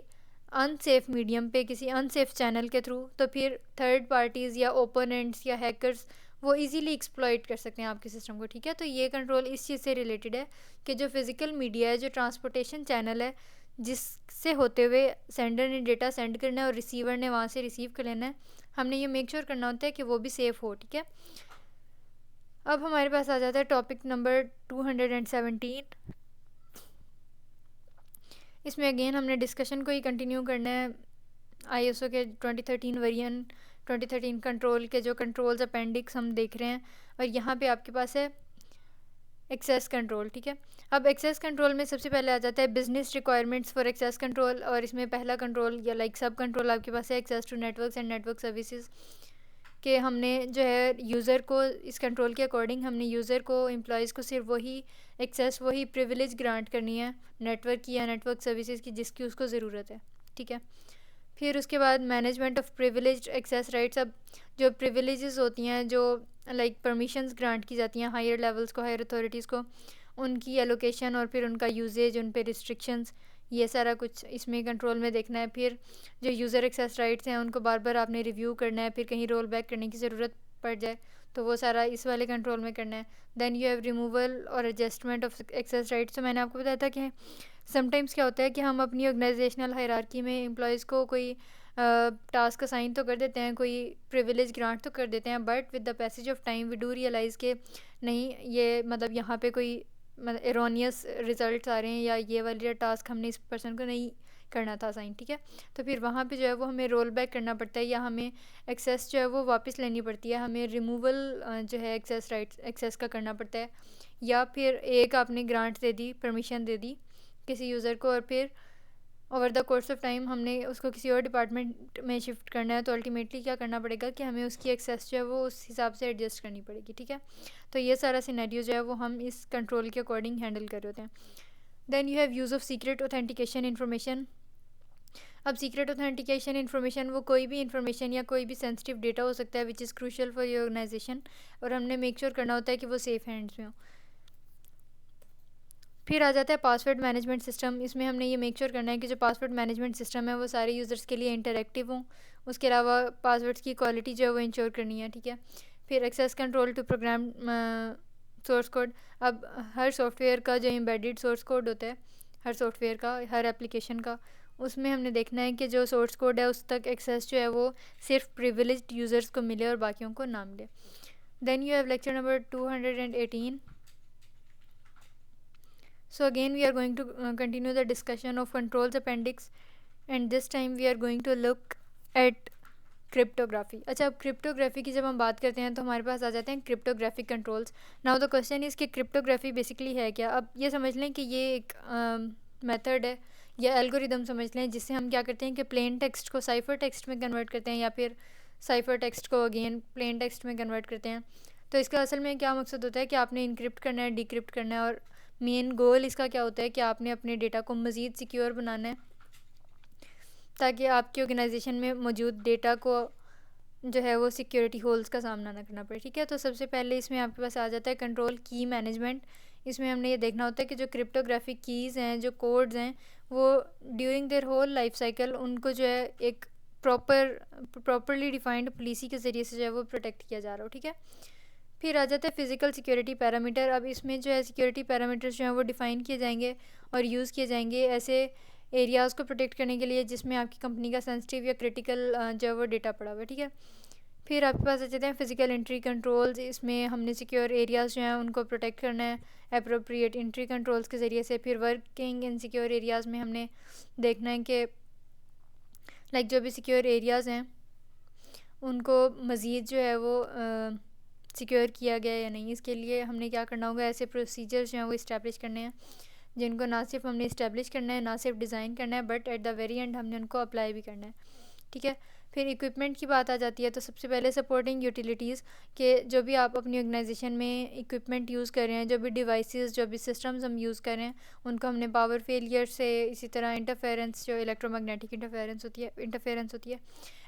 अनसेफ मीडियम पे, किसी अनसेफ चैनल के थ्रू, तो फिर थर्ड पार्टीज़ या ओपोनेंट्स या हैकर्स वो इजीली एक्सप्लॉइट कर सकते हैं आपके सिस्टम को, ठीक है। तो ये कंट्रोल इस चीज़ से रिलेटेड है कि जो फिज़िकल मीडिया है, जो ट्रांसपोर्टेशन चैनल है, जिससे होते हुए सेंडर ने डेटा सेंड करना है और रिसीवर ने वहाँ से रिसीव कर लेना है, हमने ये मेक श्योर करना होता है कि वो भी सेफ़ हो, ठीक है। अब हमारे पास आ जाता है टॉपिक नंबर 217। इसमें अगेन हमने डिस्कशन को ही कंटिन्यू करना है। ISO के 2013 वर्जन 2013 कंट्रोल के जो कंट्रोल्स अपेंडिक्स हम देख रहे हैं, और यहाँ पे आपके पास है एक्सेस कंट्रोल, ठीक है। अब एक्सेस कंट्रोल में सबसे पहले आ जाता है business requirements for access control, और इसमें पहला कंट्रोल या लाइक सब कंट्रोल आपके पास है access to networks and network services. कि हमने जो है यूज़र को इस कंट्रोल के अकॉर्डिंग हमने यूज़र को एम्प्लॉयज़ को सिर्फ वही एक्सेस वही प्रिविलेज ग्रांट करनी है नेटवर्क की या नेटवर्क सर्विसेज की जिसकी उसको ज़रूरत है, ठीक है। फिर उसके बाद management of privileged access rights. अब जो प्रिविलेजेस होती हैं जो लाइक परमिशंस ग्रांट की जाती हैं हायर लेवल्स को हायर अथॉरिटीज़ को, उनकी एलोकेशन और फिर उनका यूजेज उन पे रिस्ट्रिक्शंस, ये सारा कुछ इसमें कंट्रोल में देखना है। फिर जो यूज़र एक्सेस राइट्स हैं उनको बार बार आपने रिव्यू करना है, फिर कहीं रोल बैक करने की ज़रूरत पड़ जाए तो वो सारा इस वाले कंट्रोल में करना है। देन यू हैव रिमूवल और एडजस्टमेंट ऑफ एक्सेस राइट्स। तो मैंने आपको बताया था कि समटाइम्स क्या होता है कि हम अपनी ऑर्गेनाइजेशनल हायरार्की में एम्प्लॉयज़ को कोई टास्क असाइन तो कर देते हैं, कोई प्रिविलेज ग्रांट तो कर देते हैं, but with the passage of time we do realize के नहीं ये मतलब यहाँ पे कोई मतलब एरोनियस रिजल्ट आ रहे हैं या ये वाली टास्क हमने इस पर्सन को नहीं करना था असाइन, ठीक है। तो फिर वहाँ पे जो है वो हमें रोल बैक करना पड़ता है या हमें एक्सेस जो है वो वापस लेनी पड़ती है, हमें रिमूवल जो है एक्सेस राइट्स एक्सेस का करना पड़ता है। या फिर एक आपने ग्रांट दे दी, परमिशन दे दी किसी यूज़र को और फिर over the course of time हमने उसको किसी और डिपार्टमेंट में शिफ्ट करना है, तो अल्टीमेटली क्या करना पड़ेगा कि हमें उसकी एक्सेस जो है वो उस हिसाब से एडजस्ट करनी पड़ेगी, ठीक है। तो ये सारा सिनेरियो जो है वो हम इस कंट्रोल के अकॉर्डिंग हैंडल कर रहे होते हैं। Then you have use of secret authentication information. अब सीक्रेट ऑथेंटिकेशन इन्फॉर्मेशन वो कोई भी इन्फॉर्मेशन या कोई भी सेंसिटिव डेटा हो सकता है which is crucial for your organisation, और हमने मेक श्योर करना होता है कि वो सेफ़ हैंड्स में हो। फिर आ जाता है पासवर्ड मैनेजमेंट सिस्टम। इसमें हमने ये मेक श्योर करना है कि जो पासवर्ड मैनेजमेंट सिस्टम है वो सारे यूज़र्स के लिए इंटरैक्टिव हों। उसके अलावा पासवर्ड्स की क्वालिटी जो है वो इंश्योर करनी है, ठीक है। फिर access control to program source code. अब हर सॉफ्टवेयर का जो एम्बेडेड सोर्स कोड होता है, हर सॉफ्टवेयर का, हर एप्लीकेशन का, उसमें हमने देखना है कि जो सोर्स कोड है उस तक एक्सेस जो है वो सिर्फ प्रिविलेज्ड यूज़र्स को मिले और बाकियों को ना मिले। Then you have lecture number 218. So again we are going to continue the discussion of controls appendix, and this time we are going to look at cryptography. अच्छा, अब क्रिप्टोग्राफी की जब हम बात करते हैं तो हमारे पास आ जाते हैं cryptographic controls. Now the question is कि क्रिप्टोग्राफी बेसिकली है क्या। अब ये समझ लें कि ये एक मेथड है या एल्गोरिदम समझ लें जिससे हम क्या करते हैं कि प्लेन टेक्स्ट को साइफर टेक्स्ट में कन्वर्ट करते हैं या फिर साइफर टेक्स्ट को अगेन प्लेन टेक्स्ट में कन्वर्ट करते हैं। तो इसका असल में क्या मकसद होता है कि आपने इनक्रिप्ट करना है, डिक्रिप्ट करना है, और मेन गोल इसका क्या होता है कि आपने अपने डेटा को मज़ीद सिक्योर बनाना है ताकि आपकी ऑर्गेनाइजेशन में मौजूद डेटा को जो है वो सिक्योरिटी होल्स का सामना ना करना पड़े, ठीक है। तो सबसे पहले इसमें आपके पास आ जाता है कंट्रोल की मैनेजमेंट। इसमें हमने ये देखना होता है कि जो क्रिप्टोग्राफिक कीज़ हैं, जो कोड्स हैं, वो during their whole life cycle उनको जो है एक प्रॉपरली डिफाइंड पॉलिसी के ज़रिए से जो है वो प्रोटेक्ट किया जा रहा हो, ठीक है। फिर आ जाता है फिज़िकल सिक्योरिटी पैरामीटर। अब इसमें जो है सिक्योरिटी पैरामीटर्स जो हैं वो डिफ़ाइन किए जाएंगे और यूज़ किए जाएंगे ऐसे एरियाज़ को प्रोटेक्ट करने के लिए जिसमें आपकी कंपनी का सेंसिटिव या क्रिटिकल जो है वो डेटा पड़ा हुआ है, ठीक है। फिर आपके पास आ जाते हैं फिज़िकल एंट्री कंट्रोल्स। इसमें हमने सिक्योर एरियाज़ जो हैं उनको प्रोटेक्ट करना है अप्रोप्रिएट एंट्री कंट्रोल्स के ज़रिए से। फिर वर्किंग इन सिक्योर एरियाज़ में हमने देखना है कि लाइक जो भी सिक्योर एरियाज़ हैं उनको मज़ीद जो है वो सिक्योर किया गया या नहीं, इसके लिए हमने क्या करना होगा, ऐसे प्रोसीजर्स जो हैं वो इस्टेब्लिश करने हैं जिनको ना सिर्फ हमने इस्टेब्लिश करना है, ना सिर्फ डिज़ाइन करना है, but at the very and हमने उनको अप्लाई भी करना है, ठीक है। फिर इक्विपमेंट की बात आ जाती है। तो सबसे पहले सपोर्टिंग यूटिलिटीज़ के जो भी आप अपनी ऑर्गेनाइजेशन में इक्विपमेंट यूज़ कर रहे हैं, जो भी डिवाइसेस जो भी सिस्टम्स हम यूज़ कर रहे हैं, उनको हमने पावर फेलियर से, इसी तरह इंटरफेरेंस जो इलेक्ट्रोमैग्नेटिक इंटरफेरेंस होती है,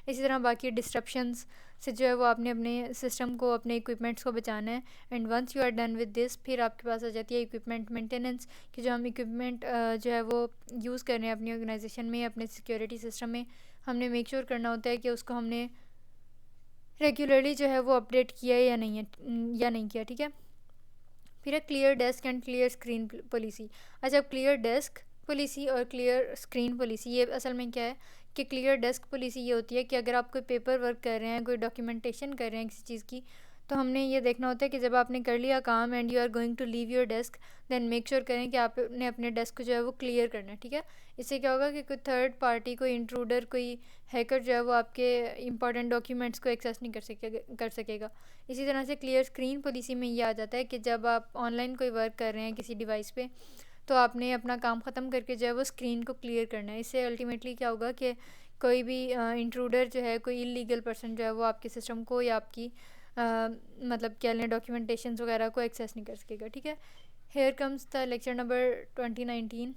इसी तरह बाकी डिस्ट्रप्शंस से जो है वो आपने अपने सिस्टम को, अपने इक्विपमेंट्स को बचाना है। And once you are done with this, फिर आपके पास आ जाती है इक्विपमेंट मेंटेनेंस कि जो हम इक्विपमेंट जो है वो यूज़ कर रहे हैं अपनी ऑर्गेनाइजेशन में, अपने सिक्योरिटी सिस्टम में, हमने मेक श्योर करना होता है कि उसको हमने रेगुलरली जो है वो अपडेट किया है या नहीं किया, ठीक है। फिर है clear desk and clear screen policy. अच्छा, क्लियर डेस्क पॉलिसी और क्लियर स्क्रीन पॉलिसी, ये असल में क्या है कि क्लियर डेस्क पॉलिसी ये होती है कि अगर आप कोई पेपर वर्क कर रहे हैं, कोई डॉक्यूमेंटेशन कर रहे हैं किसी चीज़ की, तो हमने ये देखना होता है कि जब आपने कर लिया काम and you are going to leave your desk, then make sure करें कि आपने अपने डेस्क को जो है वो क्लियर करना है, ठीक है। इससे क्या होगा कि कोई थर्ड पार्टी, कोई इंट्रूडर, कोई हैकर जो है वो आपके इंपॉर्टेंट डॉक्यूमेंट्स को एक्सेस नहीं कर सकेगा। इसी तरह से क्लियर स्क्रीन पॉलिसी में ये आ जाता है कि जब आप ऑनलाइन कोई वर्क कर रहे हैं किसी डिवाइस पे, तो आपने अपना काम ख़त्म करके जो है वो स्क्रीन को क्लियर करना है। इससे अल्टीमेटली क्या होगा कि कोई भी इंट्रूडर जो है, कोई इलीगल पर्सन जो है वो आपके सिस्टम को या आपकी मतलब क्या लें डॉक्यूमेंटेशन वगैरह को एक्सेस नहीं कर सकेगा, ठीक है। Here comes the lecture number 219।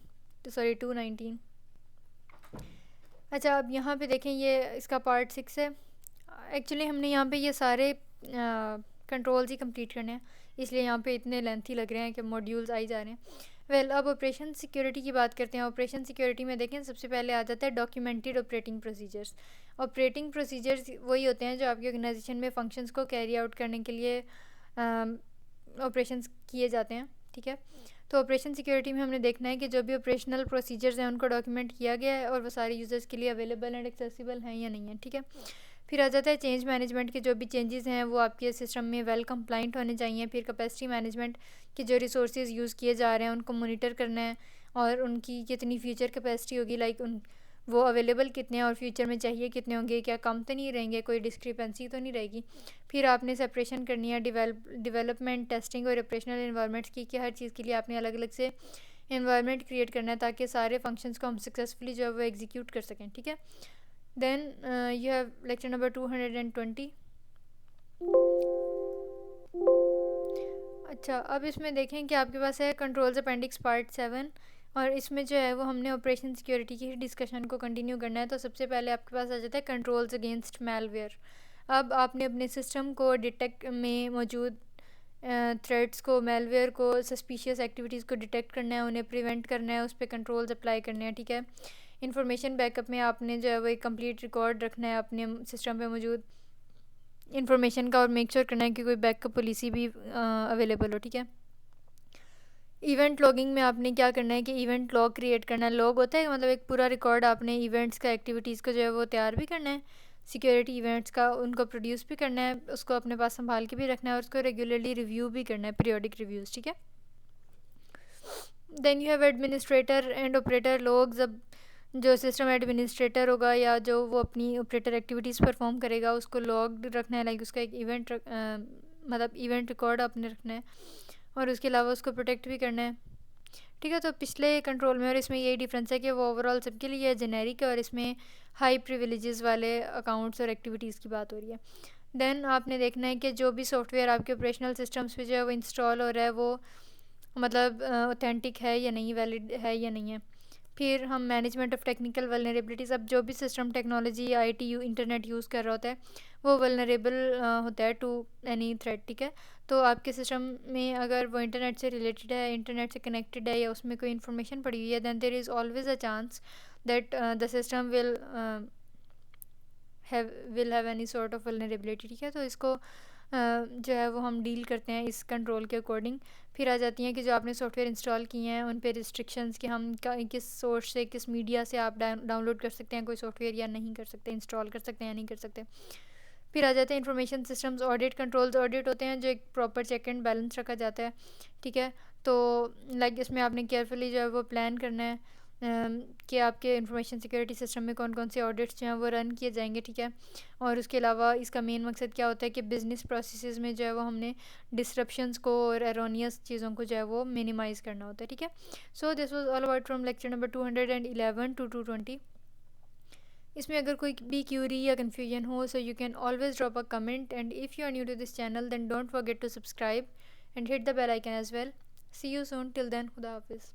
अच्छा, अब यहाँ पे देखें, ये इसका पार्ट 6 है। एक्चुअली हमने यहाँ पे ये सारे कंट्रोल्स ही कंप्लीट करने हैं, इसलिए यहाँ पे इतने लेंथी लग रहे हैं कि मॉड्यूल्स आई जा रहे हैं। वेल, अब ऑपरेशन सिक्योरिटी की बात करते हैं। ऑपरेशन सिक्योरिटी में देखें, सबसे पहले आ जाता है documented operating procedures. Operating procedures वही होते हैं जो आपकी ऑर्गेनाइजेशन में फंक्शंस को कैरी आउट करने के लिए ऑपरेशंस किए जाते हैं, ठीक है। तो ऑपरेशन सिक्योरिटी में हमने देखना है कि जो भी ऑपरेशनल प्रोसीजर्स हैं उनको डॉक्यूमेंट किया गया है और वो सारे यूज़र्स के लिए अवेलेबल एंड एक्सेसिबल हैं या नहीं है, ठीक है। फिर आ जाता है चेंज मैनेजमेंट के जो भी चेंजेस हैं वो आपके सिस्टम में वेल कंप्लाइंट होने चाहिए। फिर कैपेसिटी मैनेजमेंट के जो रिसोर्सेज यूज़ किए जा रहे हैं उनको मॉनिटर करना है और उनकी कितनी फ्यूचर कैपेसिटी होगी, लाइक उन वो अवेलेबल कितने हैं और फ्यूचर में चाहिए कितने होंगे, क्या कम तो नहीं रहेंगे, कोई डिस्क्रिपेंसी तो नहीं रहेगी। फिर आपने सेपरेशन करनी है डेवलपमेंट, टेस्टिंग और ऑपरेशनल इन्वायरमेंट्स की, कि हर चीज़ के लिए आपने अलग अलग से इन्वायरमेंट क्रिएट करना है ताकि सारे फंक्शंस को हम सक्सेसफुली जो है वो एग्जीक्यूट कर सकें, ठीक है। Then you have lecture number 220। अच्छा, अब इसमें देखें कि आपके पास है कंट्रोल्स अपेंडिक्स पार्ट 7 और इसमें जो है वो हमने ऑपरेशन सिक्योरिटी की डिस्कशन को कंटिन्यू करना है। तो सबसे पहले आपके पास आ जाता है कंट्रोल्स अगेंस्ट मैलवेयर। अब आपने अपने सिस्टम को डिटेक्ट में मौजूद थ्रेड्स को, मेलवेयर को, सस्पिशियस एक्टिविटीज़ को डिटेक्ट करना है, उन्हें प्रिवेंट करना है, उस पर कंट्रोल्स अप्लाई करने हैं, ठीक है। इंफॉर्मेशन बैकअप में आपने जो है वो एक कंप्लीट रिकॉर्ड रखना है अपने सिस्टम पे मौजूद इंफॉर्मेशन का और मेक श्योर करना है कि कोई बैकअप पॉलिसी भी अवेलेबल हो, ठीक है। इवेंट लॉगिंग में आपने क्या करना है कि इवेंट लॉग क्रिएट करना है। लॉग होता है मतलब एक पूरा रिकॉर्ड, आपने इवेंट्स का, एक्टिविटीज़ का जो है वो तैयार भी करना है, सिक्योरिटी इवेंट्स का उनको प्रोड्यूस भी करना है, उसको अपने पास संभाल के भी रखना है और उसको रेगुलरली रिव्यू भी करना है, पीरियोडिक रिव्यूज़, ठीक है। Then you have administrator and operator logs. अब जो सिस्टम एडमिनिस्ट्रेटर होगा या जो वो अपनी ऑपरेटर एक्टिविटीज़ परफॉर्म करेगा उसको लॉग रखना है, लाइक उसका एक इवेंट मतलब इवेंट रिकॉर्ड आपने रखना है और उसके अलावा उसको प्रोटेक्ट भी करना है, ठीक है। तो पिछले कंट्रोल में और इसमें यही डिफरेंस है कि वो ओवरऑल सबके लिए जेनेरिक है और इसमें हाई प्रिविलेजेस वाले अकाउंट्स और एक्टिविटीज़ की बात हो रही है। देन आपने देखना है कि जो भी सॉफ्टवेयर आपके ऑपरेशनल सिस्टम्स पे जो है वो इंस्टॉल हो रहा है वो मतलब ऑथेंटिक है या नहीं, वैलिड है या नहीं है। फिर हम मैनेजमेंट ऑफ टेक्निकल वल्नरेबिलिटीज़। अब जो भी system technology IT internet use कर रहा होता है वो वल्नरेबल होता है टू एनी थ्रेट, ठीक है। तो आपके सिस्टम में अगर वो इंटरनेट से रिलेटेड है, इंटरनेट से कनेक्टेड है या उसमें कोई इन्फॉर्मेशन पड़ी हुई है, then there is always a chance that the system will have any sort of vulnerability, ठीक है। तो इसको जो है वो हम डील करते हैं इस कंट्रोल के अकॉर्डिंग। फिर आ जाती हैं कि जो आपने सॉफ्टवेयर इंस्टॉल किए हैं उन पे रिस्ट्रिक्शंस कि हम किस सोर्स से, किस मीडिया से आप डाउनलोड कर सकते हैं कोई सॉफ्टवेयर या नहीं कर सकते, इंस्टॉल कर सकते हैं या नहीं कर सकते। फिर आ जाते हैं information systems audit. Controls audit होते हैं जो एक प्रॉपर चेक एंड बैलेंस रखा जाता है, ठीक है। तो लाइक इसमें आपने केयरफुली जो है वो प्लान करना है कि आपके इंफॉर्मेशन सिक्योरिटी सिस्टम में कौन कौन से ऑडिट्स जो हैं वो रन किए जाएंगे, ठीक है। और उसके अलावा इसका मेन मकसद क्या होता है कि बिज़नेस प्रोसेसेस में जो है वो हमने डिसरप्शंस को और एरोनियस चीज़ों को जो है वो मिनिमाइज़ करना होता है, ठीक है। So this was all about from lecture number 211 to 220। इसमें अगर कोई भी क्यूरी या कन्फ्यूजन हो so you can always drop a comment and if you are new to this channel then don't forget to subscribe and hit the bell icon as well. See you soon, till then, खुदा हाफिज़।